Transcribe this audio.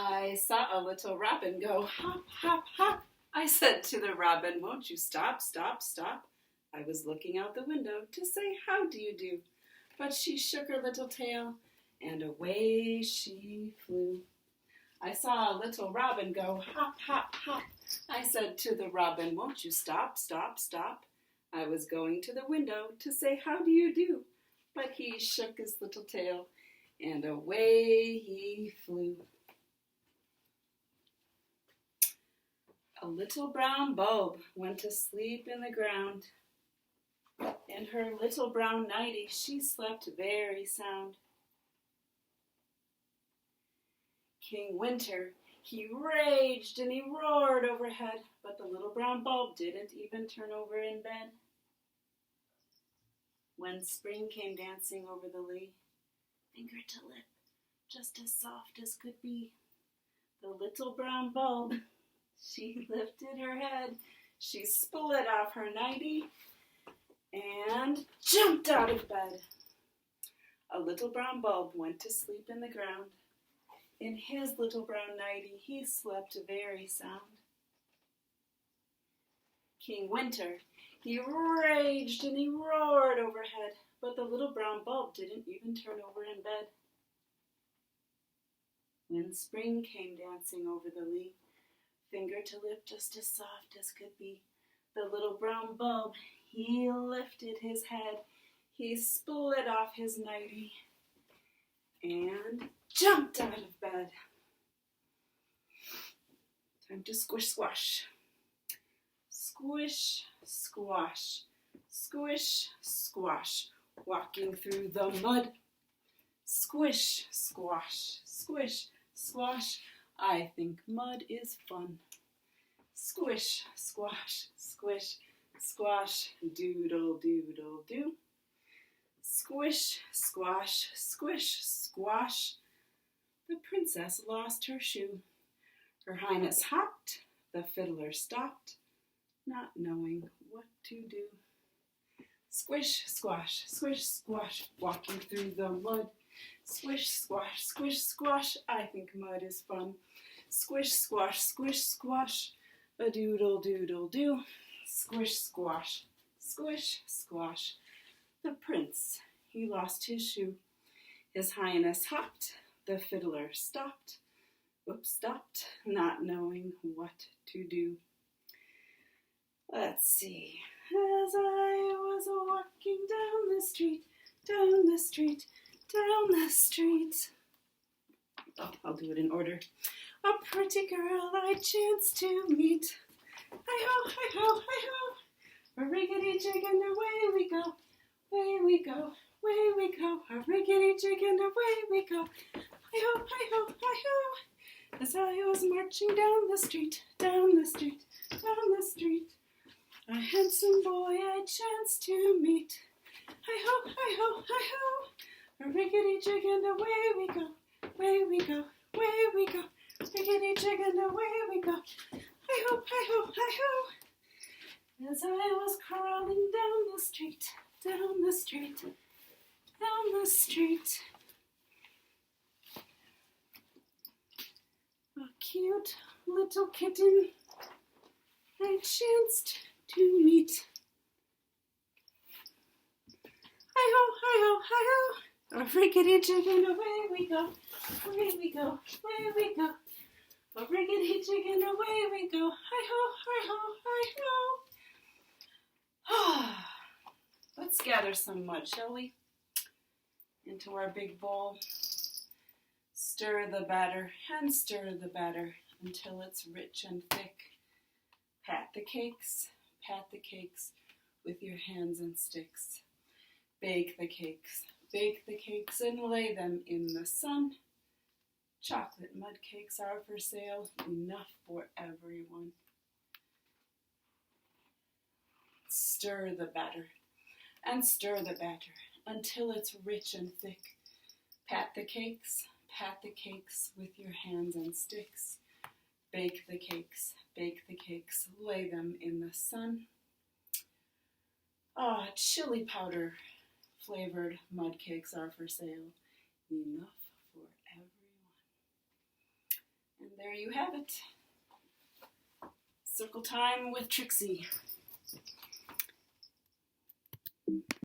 I saw a little robin go hop, hop, hop. I said to the robin, won't you stop, stop, stop? I was looking out the window to say, how do you do? But she shook her little tail, and away she flew. I saw a little robin go hop, hop, hop. I said to the robin, won't you stop, stop, stop? I was going to the window to say, how do you do? But he shook his little tail, and away he flew. A little brown bulb went to sleep in the ground. In her little brown nightie she slept very sound. King Winter, he raged and he roared overhead, but the little brown bulb didn't even turn over in bed. When spring came dancing over the lea, finger to lip, just as soft as could be, the little brown bulb, she lifted her head, she split off her nightie, and jumped out of bed. A little brown bulb went to sleep in the ground. In his little brown nightie he slept very sound. King Winter, he raged and he roared overhead, but the little brown bulb didn't even turn over in bed. When spring came dancing over the lea, finger to lip just as soft as could be, the little brown bulb, he lifted his head, he split off his nightie, and jumped out of bed. Time to squish squash. Squish, squash, squish, squash, walking through the mud. Squish, squash, squish, squash, I think mud is fun. Squish, squash, squish, squash, doodle, doodle, do. Squish, squash, squish, squash, the princess lost her shoe. Her highness hopped, the fiddler stopped, not knowing what to do. Squish, squash, squish, squash, walking through the mud. Squish, squash, squish, squash, I think mud is fun. Squish, squash, squish, squash, a doodle, doodle, do. Squish, squash, squish, squash, the prince, he lost his shoe. His highness hopped, the fiddler stopped. Oops, stopped, not knowing what to do. Let's see. As I was walking down the street, down the street, down the street. Oh, I'll do it in order. A pretty girl I chanced to meet. Hi-ho, hi-ho, hi-ho. A riggedy-jig and away we go. Way we go, way we go. A riggedy-jig and away we go. Hi-ho, hi-ho, hi-ho. As I was marching down the street, down the street, down the street, a handsome boy I chanced to meet. Hi-ho, hi-ho, hi-ho. A riggedy-jig and away we go. Way we go, way we go. Riggedy-jig and away we go. Hi-ho, hi-ho, hi-ho. As I was crawling down the street, down the street, down the street, a cute little kitten I chanced to meet. Hi-ho, hi-ho, hi-ho. A riggedy-jig and away we go. Away we go, away we go. A riggedy-jig and away we go. Hi-ho, hi-ho, hi-ho. Let's gather some mud, shall we? Into our big bowl. Stir the batter and stir the batter until it's rich and thick. Pat the cakes with your hands and sticks. Bake the cakes and lay them in the sun. Chocolate mud cakes are for sale, enough for everyone. Stir the batter and stir the batter until it's rich and thick. Pat the cakes with your hands and sticks. Bake the cakes, lay them in the sun. Chili powder flavored mud cakes are for sale, enough for everyone. there you have it. Circle time with Trixie.